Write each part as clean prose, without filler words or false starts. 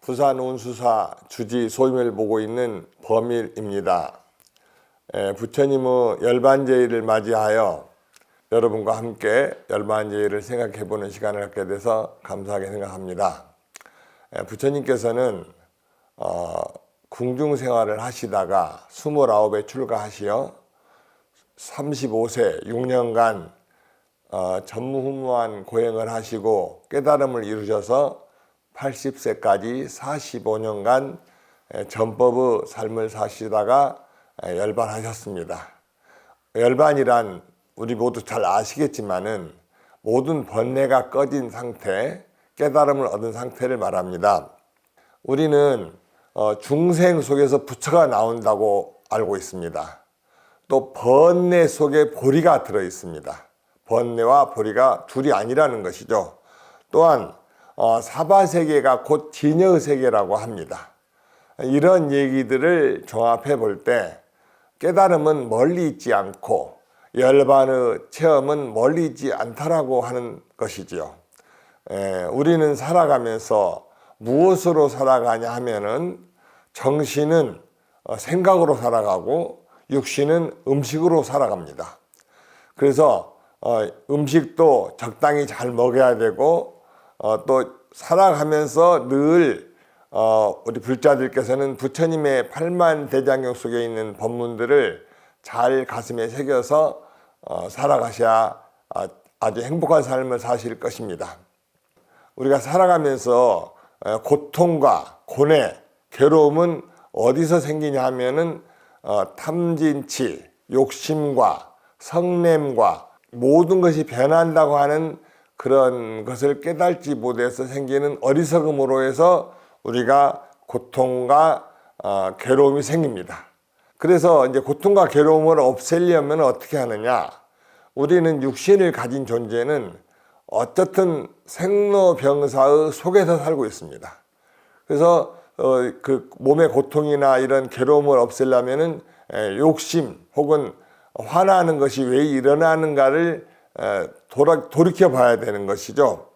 부산 운수사 주지 소임을 보고 있는 범일입니다. 부처님의 열반제일을 맞이하여 여러분과 함께 열반제일을 생각해보는 시간을 갖게 돼서 감사하게 생각합니다. 부처님께서는 궁중생활을 하시다가 29에 출가하시어 35세 6년간 전무후무한 고행을 하시고 깨달음을 이루셔서 80세까지 45년간 전법의 삶을 사시다가 열반하셨습니다. 열반이란 우리 모두 잘 아시겠지만은 모든 번뇌가 꺼진 상태, 깨달음을 얻은 상태를 말합니다. 우리는 중생 속에서 부처가 나온다고 알고 있습니다. 또 번뇌 속에 보리가 들어 있습니다. 번뇌와 보리가 둘이 아니라는 것이죠. 또한 사바세계가 곧 진여의 세계라고 합니다. 이런 얘기들을 종합해 볼 때 깨달음은 멀리 있지 않고 열반의 체험은 멀리 있지 않다라고 하는 것이지요. 우리는 살아가면서 무엇으로 살아가냐 하면은 정신은 생각으로 살아가고 육신은 음식으로 살아갑니다. 그래서 음식도 적당히 잘 먹어야 되고 또 살아가면서 늘 우리 불자들께서는 부처님의 팔만대장경 속에 있는 법문들을 잘 가슴에 새겨서 살아가셔야 아주 행복한 삶을 사실 것입니다. 우리가 살아가면서 고통과 고뇌, 괴로움은 어디서 생기냐 하면은 탐진치, 욕심과 성냄과 모든 것이 변한다고 하는 그런 것을 깨닫지 못해서 생기는 어리석음으로 해서 우리가 고통과 괴로움이 생깁니다. 그래서 이제 고통과 괴로움을 없애려면 어떻게 하느냐? 우리는 육신을 가진 존재는 어쨌든 생로병사의 속에서 살고 있습니다. 그래서 그 몸의 고통이나 이런 괴로움을 없애려면은 욕심 혹은 화나는 것이 왜 일어나는가를 돌이켜 봐야 되는 것이죠.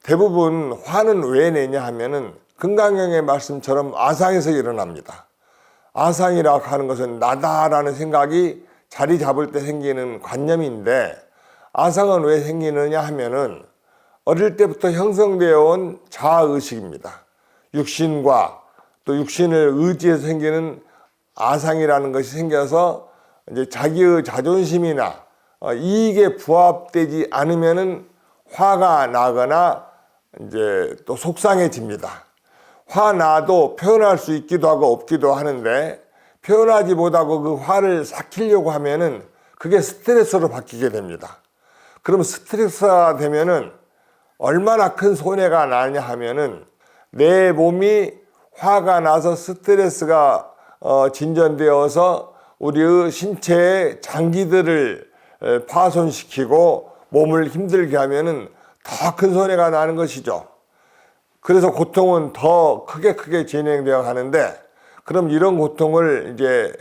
대부분 화는 왜 내냐 하면은 금강경의 말씀처럼 아상에서 일어납니다. 아상이라고 하는 것은 나다라는 생각이 자리 잡을 때 생기는 관념인데, 아상은 왜 생기느냐 하면은 어릴 때부터 형성되어 온 자아의식입니다. 육신과 또 육신을 의지해서 생기는 아상이라는 것이 생겨서 이제 자기의 자존심이나 이익에 부합되지 않으면은 화가 나거나 이제 또 속상해집니다. 화나도 표현할 수 있기도 하고 없기도 하는데, 표현하지 못하고 그 화를 삭히려고 하면은 그게 스트레스로 바뀌게 됩니다. 그럼 스트레스가 되면은 얼마나 큰 손해가 나냐 하면은 내 몸이 화가 나서 스트레스가 진전되어서 우리의 신체의 장기들을 파손시키고 몸을 힘들게 하면은 더 큰 손해가 나는 것이죠. 그래서 고통은 더 크게 진행되어 가는데, 그럼 이런 고통을 이제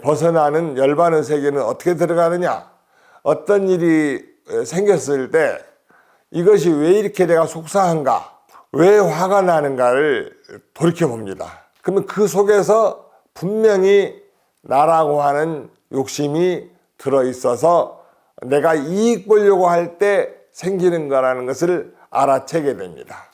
벗어나는 열반의 세계는 어떻게 들어가느냐? 어떤 일이 생겼을 때 이것이 왜 이렇게 내가 속상한가? 왜 화가 나는가를 돌이켜 봅니다. 그러면 그 속에서 분명히 나라고 하는 욕심이 들어있어서 내가 이익 보려고 할 때 생기는 거라는 것을 알아채게 됩니다.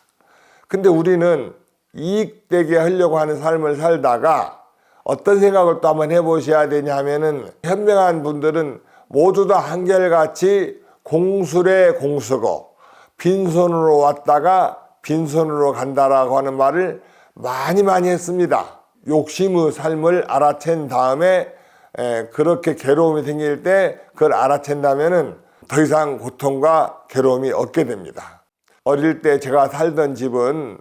근데 우리는 이익되게 하려고 하는 삶을 살다가 어떤 생각을 또 한번 해보셔야 되냐 하면은, 현명한 분들은 모두 다 한결같이 공술의 공수고 빈손으로 왔다가 빈손으로 간다라고 하는 말을 많이 했습니다. 욕심의 삶을 알아챈 다음에 그렇게 괴로움이 생길 때 그걸 알아챈다면은 더 이상 고통과 괴로움이 없게 됩니다. 어릴 때 제가 살던 집은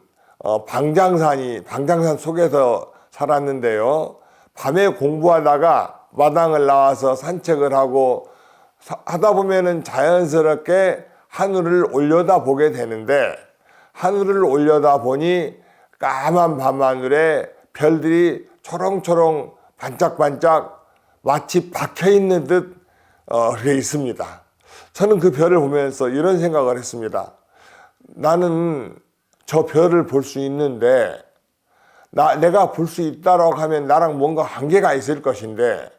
방장산 속에서 살았는데요. 밤에 공부하다가 마당을 나와서 산책을 하고 하다 보면은 자연스럽게 하늘을 올려다 보게 되는데, 하늘을 올려다 보니 까만 밤하늘에 별들이 초롱초롱 반짝반짝 마치 박혀있는 듯 그게 있습니다. 저는 그 별을 보면서 이런 생각을 했습니다. 나는 저 별을 볼 수 있는데 내가 볼 수 있다라고 하면 나랑 뭔가 관계가 있을 것인데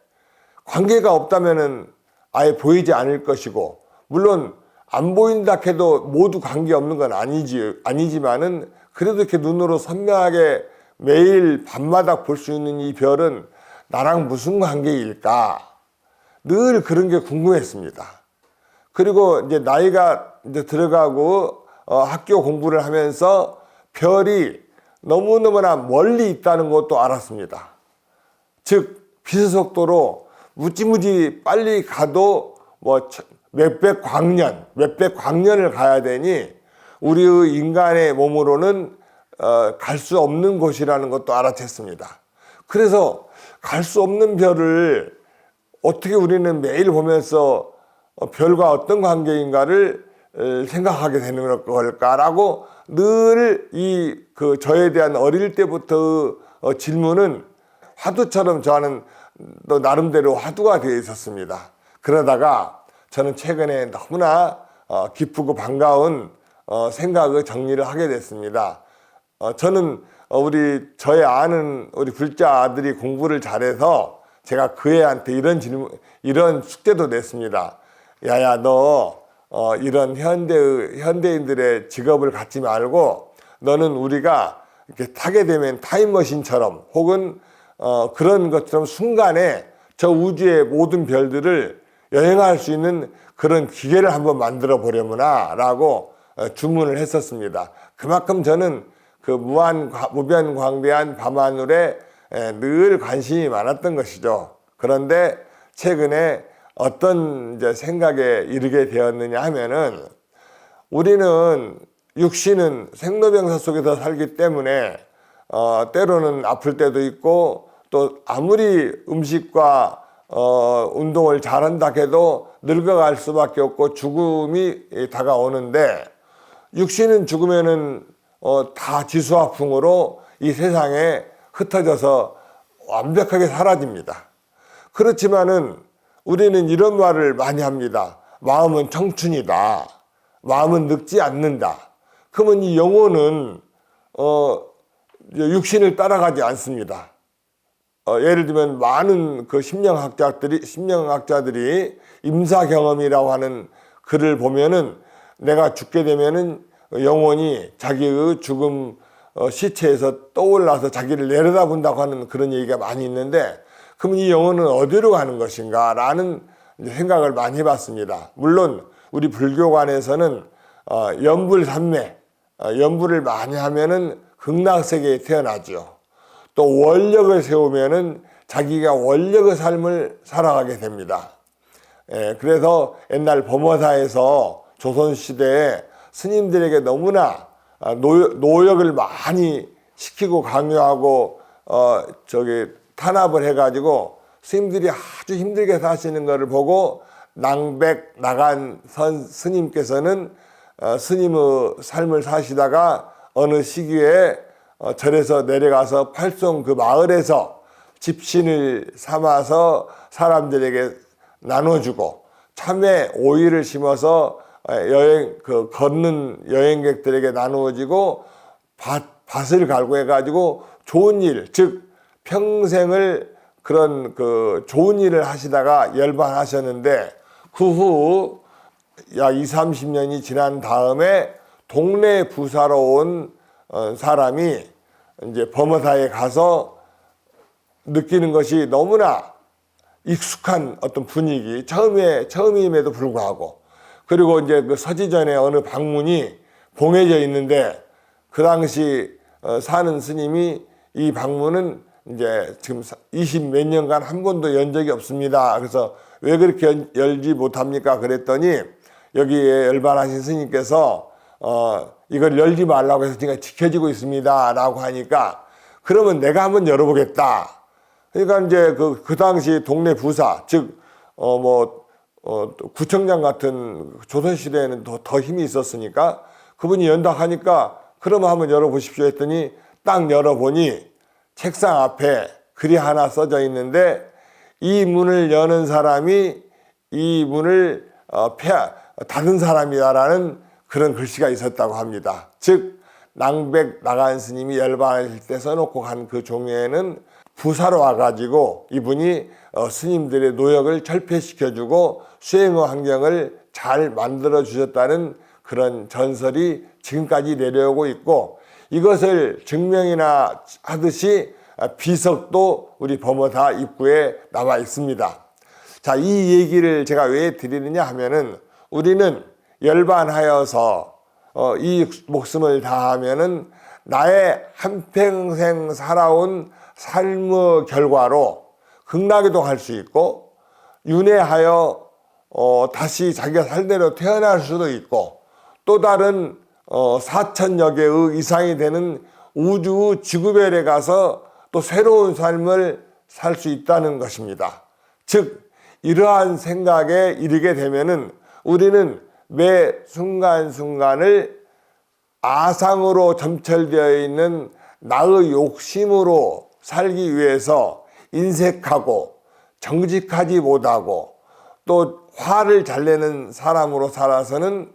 관계가 없다면은 아예 보이지 않을 것이고, 물론 안 보인다 해도 모두 관계 없는 건 아니지만은 그래도 이렇게 눈으로 선명하게 매일 밤마다 볼 수 있는 이 별은 나랑 무슨 관계일까? 늘 그런 게 궁금했습니다. 그리고 이제 나이가 이제 들어가고 학교 공부를 하면서 별이 너무너무나 멀리 있다는 것도 알았습니다. 즉 비서속도로 무지무지 빨리 가도 뭐 몇백 광년을 가야 되니 우리의 인간의 몸으로는 갈 수 없는 곳이라는 것도 알아챘습니다. 그래서 갈 수 없는 별을 어떻게 우리는 매일 보면서 별과 어떤 관계인가를 생각하게 되는 걸까라고 늘 저에 대한 어릴 때부터 질문은 화두처럼 저는 또 나름대로 화두가 되어 있었습니다. 그러다가 저는 최근에 너무나 기쁘고 반가운 생각을 정리를 하게 됐습니다. 저는 저의 아는 우리 둘째 아들이 공부를 잘해서 제가 그 애한테 이런 숙제도 냈습니다. 야야, 너 이런 현대인들의 직업을 갖지 말고 너는 우리가 이렇게 타게 되면 타임머신처럼 혹은 그런 것처럼 순간에 저 우주의 모든 별들을 여행할 수 있는 그런 기계를 한번 만들어 보려무나 라고 주문을 했었습니다. 그만큼 저는 그 무변광대한 밤하늘에 늘 관심이 많았던 것이죠. 그런데 최근에 어떤 이제 생각에 이르게 되었느냐 하면은 우리는 육신은 생로병사 속에서 살기 때문에 때로는 아플 때도 있고 또 아무리 음식과 운동을 잘한다 해도 늙어갈 수밖에 없고 죽음이 다가오는데 육신은 죽으면은 다 지수화풍으로 이 세상에 흩어져서 완벽하게 사라집니다. 그렇지만은 우리는 이런 말을 많이 합니다. 마음은 청춘이다. 마음은 늙지 않는다. 그러면 이 영혼은 육신을 따라가지 않습니다. 예를 들면 많은 그 심령학자들이 임사경험이라고 하는 글을 보면은 내가 죽게 되면은 영혼이 자기의 죽음 시체에서 떠올라서 자기를 내려다본다고 하는 그런 얘기가 많이 있는데, 그러면 이 영혼은 어디로 가는 것인가 라는 생각을 많이 해봤습니다. 물론 우리 불교관에서는 연불삼매, 연불을 많이 하면은 극락세계에 태어나죠. 또 원력을 세우면은 자기가 원력의 삶을 살아가게 됩니다. 그래서 옛날 범어사에서 조선시대에 스님들에게 너무나 노역을 많이 시키고 강요하고 탄압을 해가지고 스님들이 아주 힘들게 사시는 것을 보고 낭백 나간 스님께서는 스님의 삶을 사시다가 어느 시기에 절에서 내려가서 팔송 그 마을에서 집신을 삼아서 사람들에게 나눠주고 참외 오이를 심어서 걷는 여행객들에게 나누어지고 밭을 갈고 해가지고 좋은 일, 즉 평생을 그런 좋은 일을 하시다가 열반하셨는데 그 후 약 20, 30년이 지난 다음에 동네 부사로 온 사람이 이제 범어사에 가서 느끼는 것이 너무나 익숙한 어떤 분위기, 처음임에도 불구하고, 그리고 이제 그 서지전에 어느 방문이 봉해져 있는데 그 당시 사는 스님이 이 방문은 이제 지금 20 몇 년간 한 번도 연 적이 없습니다. 그래서 왜 그렇게 열지 못합니까? 그랬더니 여기에 열반하신 스님께서 이걸 열지 말라고 해서 제가 지켜지고 있습니다 라고 하니까 그러면 내가 한번 열어보겠다. 그러니까 이제 그 당시 동네 부사, 즉 구청장 같은 조선시대에는 더 힘이 있었으니까 그분이 연다 하니까 그러면 한번 열어보십시오 했더니 딱 열어보니 책상 앞에 글이 하나 써져 있는데 이 문을 여는 사람이 이 문을 닫은 사람이다라는 그런 글씨가 있었다고 합니다. 즉 낭백 나간 스님이 열반하실 때 써놓고 간 그 종이에는 부사로 와가지고 이분이 스님들의 노역을 철폐시켜주고 수행의 환경을 잘 만들어 주셨다는 그런 전설이 지금까지 내려오고 있고, 이것을 증명이나 하듯이 비석도 우리 범어사 입구에 나와 있습니다. 자, 이 얘기를 제가 왜 드리느냐 하면은, 우리는 열반하여서 이 목숨을 다하면은 나의 한평생 살아온 삶의 결과로 극락에도 갈 수 있고, 윤회하여 다시 자기가 살대로 태어날 수도 있고, 또 다른 4천여 개의 이상이 되는 우주 지구별에 가서 또 새로운 삶을 살 수 있다는 것입니다. 즉, 이러한 생각에 이르게 되면은 우리는 매 순간순간을 아상으로 점철되어 있는 나의 욕심으로 살기 위해서 인색하고 정직하지 못하고 또 화를 잘 내는 사람으로 살아서는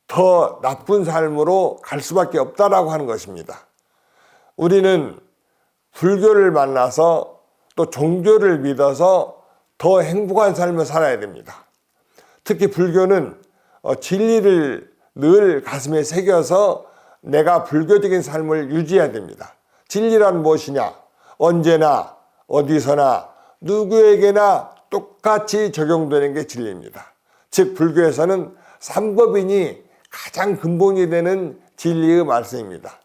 더 나쁜 삶으로 갈 수밖에 없다라고 하는 것입니다. 우리는 불교를 만나서 또 종교를 믿어서 더 행복한 삶을 살아야 됩니다. 특히 불교는 진리를 늘 가슴에 새겨서 내가 불교적인 삶을 유지해야 됩니다. 진리란 무엇이냐? 언제나 어디서나 누구에게나 똑같이 적용되는 게 진리입니다. 즉, 불교에서는 삼법인이 가장 근본이 되는 진리의 말씀입니다.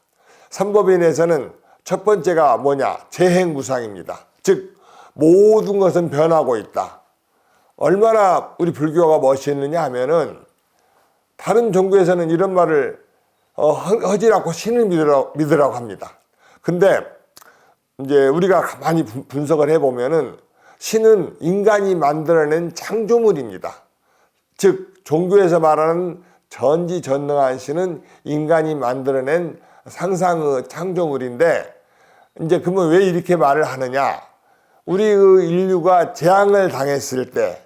삼법인에서는 첫 번째가 뭐냐? 재행무상입니다. 즉, 모든 것은 변하고 있다. 얼마나 우리 불교가 멋있느냐 하면은, 다른 종교에서는 이런 말을 하지 않고 신을 믿으라고 합니다. 근데 이제 우리가 가만히 분석을 해보면은 신은 인간이 만들어낸 창조물입니다. 즉, 종교에서 말하는 전지전능한 신은 인간이 만들어낸 상상의 창조물인데, 이제 그러면 왜 이렇게 말을 하느냐? 우리의 인류가 재앙을 당했을 때,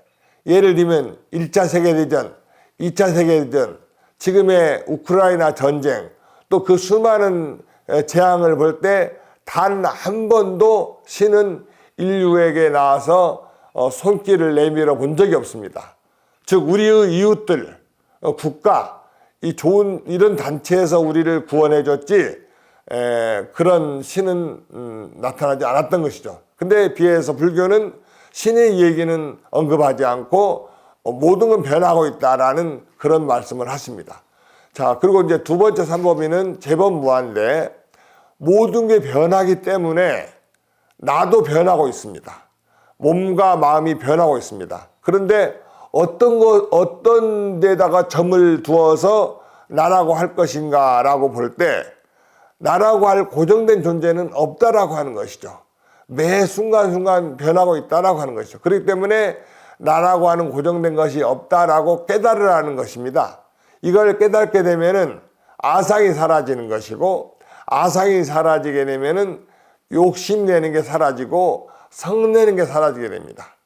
예를 들면 1차 세계대전, 2차 세계대전, 지금의 우크라이나 전쟁, 또 그 수많은 재앙을 볼 때 단 한 번도 신은 인류에게 나와서 손길을 내밀어 본 적이 없습니다. 즉, 우리의 이웃들, 국가, 이 좋은 이런 단체에서 우리를 구원해 줬지 그런 신은 나타나지 않았던 것이죠. 근데 비해서 불교는 신의 얘기는 언급하지 않고 모든 건 변하고 있다라는 그런 말씀을 하십니다. 자, 그리고 이제 두 번째 삼법인은 제법 무한데, 모든 게 변하기 때문에 나도 변하고 있습니다. 몸과 마음이 변하고 있습니다. 그런데 어떤 데다가 점을 두어서 나라고 할 것인가 라고 볼 때, 나라고 할 고정된 존재는 없다라고 하는 것이죠. 매 순간순간 변하고 있다라고 하는 것이죠. 그렇기 때문에 나라고 하는 고정된 것이 없다라고 깨달으라는 것입니다. 이걸 깨닫게 되면은 아상이 사라지는 것이고, 아상이 사라지게 되면은 욕심내는 게 사라지고 성내는 게 사라지게 됩니다.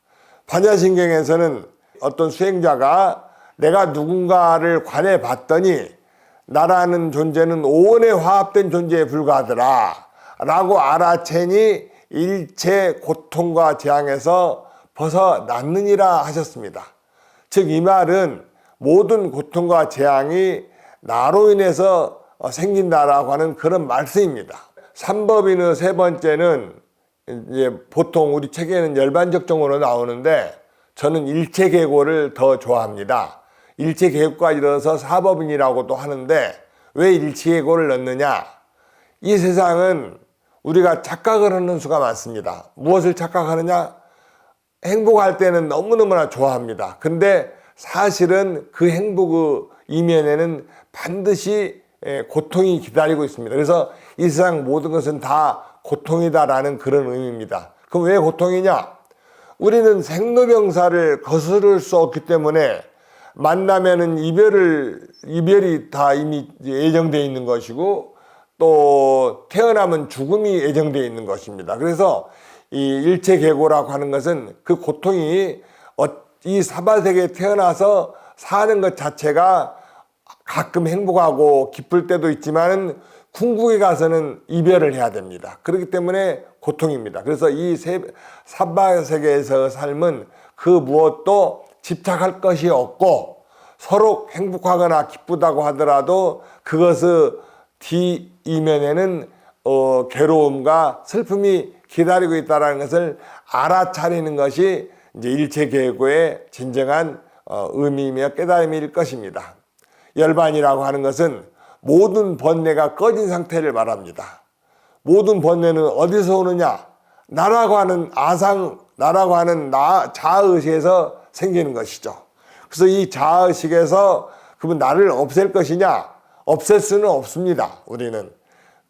반야신경에서는 어떤 수행자가 내가 누군가를 관해 봤더니 나라는 존재는 오온에 화합된 존재에 불과하더라 라고 알아채니 일체 고통과 재앙에서 벗어났느니라 하셨습니다. 즉, 이 말은 모든 고통과 재앙이 나로 인해서 생긴다라고 하는 그런 말씀입니다. 삼법인의 세 번째는 이제 보통 우리 책에는 열반적정으로 나오는데, 저는 일체계고를 더 좋아합니다. 일체계고가 이뤄서 사법인이라고도 하는데, 왜 일체계고를 넣느냐? 이 세상은 우리가 착각을 하는 수가 많습니다. 무엇을 착각하느냐? 행복할 때는 너무너무나 좋아합니다. 근데 사실은 그 행복의 이면에는 반드시 고통이 기다리고 있습니다. 그래서 이 세상 모든 것은 다 고통이다라는 그런 의미입니다. 그럼 왜 고통이냐? 우리는 생로병사를 거스를 수 없기 때문에 만나면은 이별이 다 이미 예정되어 있는 것이고, 또 태어나면 죽음이 예정되어 있는 것입니다. 그래서 이 일체계고라고 하는 것은 그 고통이 이 사바세계에 태어나서 사는 것 자체가 가끔 행복하고 기쁠 때도 있지만 궁극에 가서는 이별을 해야 됩니다. 그렇기 때문에 고통입니다. 그래서 이 삽바 세계에서 삶은 그 무엇도 집착할 것이 없고 서로 행복하거나 기쁘다고 하더라도 그것의 뒤이면에는 괴로움과 슬픔이 기다리고 있다는 것을 알아차리는 것이 이제 일체계고의 진정한 의미이며 깨달음일 것입니다. 열반이라고 하는 것은 모든 번뇌가 꺼진 상태를 말합니다. 모든 번뇌는 어디서 오느냐? 나라고 하는 아상, 나라고 하는 자의식에서 생기는 것이죠. 그래서 이 자의식에서 그러면 나를 없앨 것이냐? 없앨 수는 없습니다. 우리는.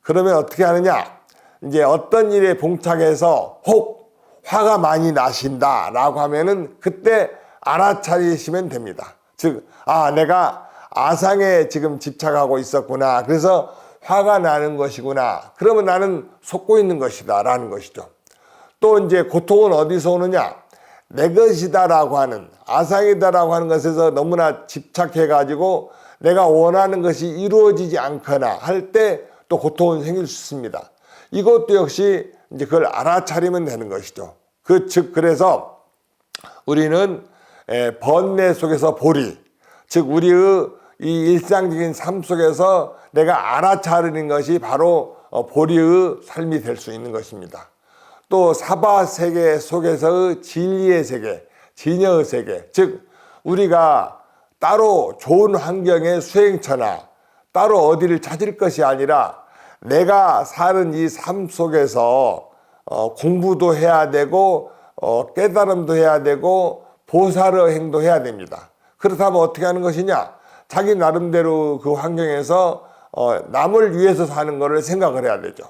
그러면 어떻게 하느냐? 이제 어떤 일에 봉착해서 혹 화가 많이 나신다라고 하면은 그때 알아차리시면 됩니다. 즉, 내가 아상에 지금 집착하고 있었구나. 그래서 화가 나는 것이구나. 그러면 나는 속고 있는 것이다. 라는 것이죠. 또 이제 고통은 어디서 오느냐? 내 것이다라고 하는, 아상이다라고 하는 것에서 너무나 집착해가지고 내가 원하는 것이 이루어지지 않거나 할 때 또 고통은 생길 수 있습니다. 이것도 역시 이제 그걸 알아차리면 되는 것이죠. 그래서 우리는 번뇌 속에서 보리, 즉 우리의 이 일상적인 삶 속에서 내가 알아차리는 것이 바로 보리의 삶이 될 수 있는 것입니다. 또 사바 세계 속에서의 진리의 세계, 진여의 세계, 즉 우리가 따로 좋은 환경의 수행처나 따로 어디를 찾을 것이 아니라 내가 사는 이 삶 속에서 공부도 해야 되고 깨달음도 해야 되고 보살의 행도 해야 됩니다. 그렇다면 어떻게 하는 것이냐? 자기 나름대로 그 환경에서 남을 위해서 사는 것을 생각을 해야 되죠.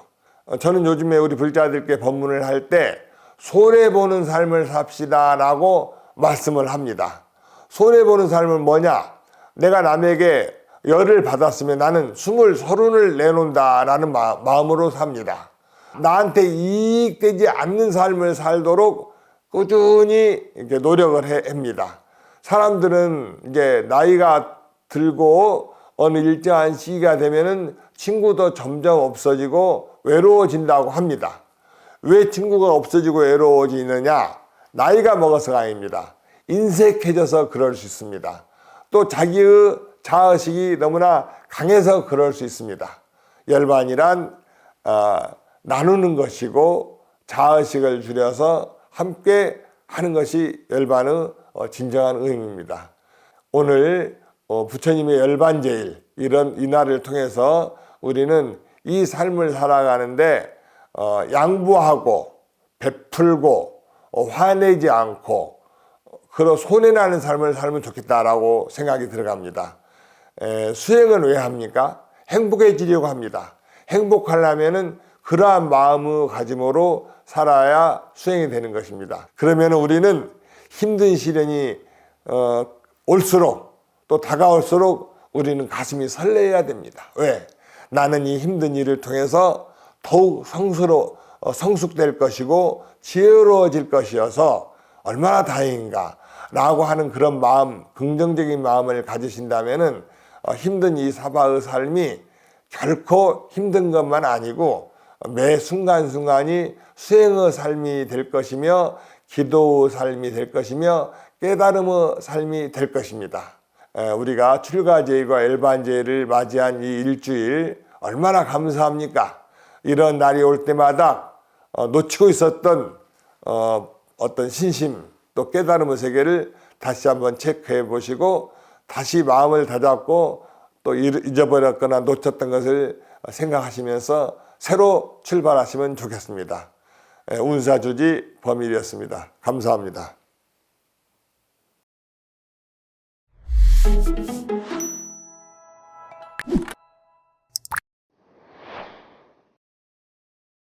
저는 요즘에 우리 불자들께 법문을 할 때 손해보는 삶을 삽시다 라고 말씀을 합니다. 손해보는 삶은 뭐냐? 내가 남에게 열을 받았으면 나는 스물 서른을 내놓는다라는 마음으로 삽니다. 나한테 이익되지 않는 삶을 살도록 꾸준히 이렇게 노력을 합니다. 사람들은 이제 나이가 들고 어느 일정한 시기가 되면은 친구도 점점 없어지고 외로워진다고 합니다. 왜 친구가 없어지고 외로워지느냐? 나이가 먹어서가 아닙니다. 인색해져서 그럴 수 있습니다. 또 자기의 자의식이 너무나 강해서 그럴 수 있습니다. 열반이란 나누는 것이고 자의식을 줄여서 함께 하는 것이 열반의 진정한 의미입니다. 오늘 부처님의 열반제일 이 날을 통해서 우리는 이 삶을 살아가는데 양보하고 베풀고 화내지 않고 그런 손해나는 삶을 살면 좋겠다라고 생각이 들어갑니다. 수행은 왜 합니까? 행복해지려고 합니다. 행복하려면은 그러한 마음의 가짐으로 살아야 수행이 되는 것입니다. 그러면 우리는 힘든 시련이 올수록 또 다가올수록 우리는 가슴이 설레야 됩니다. 왜? 나는 이 힘든 일을 통해서 더욱 성숙될 것이고 지혜로워질 것이어서 얼마나 다행인가 라고 하는 그런 마음, 긍정적인 마음을 가지신다면은 힘든 이 사바의 삶이 결코 힘든 것만 아니고 매 순간순간이 수행의 삶이 될 것이며 기도의 삶이 될 것이며 깨달음의 삶이 될 것입니다. 우리가 출가제일과 열반제일을 맞이한 이 일주일 얼마나 감사합니까? 이런 날이 올 때마다 놓치고 있었던 어떤 신심 또 깨달음의 세계를 다시 한번 체크해 보시고 다시 마음을 다잡고 또 잊어버렸거나 놓쳤던 것을 생각하시면서 새로 출발하시면 좋겠습니다. 운사주지 범일이었습니다. 감사합니다.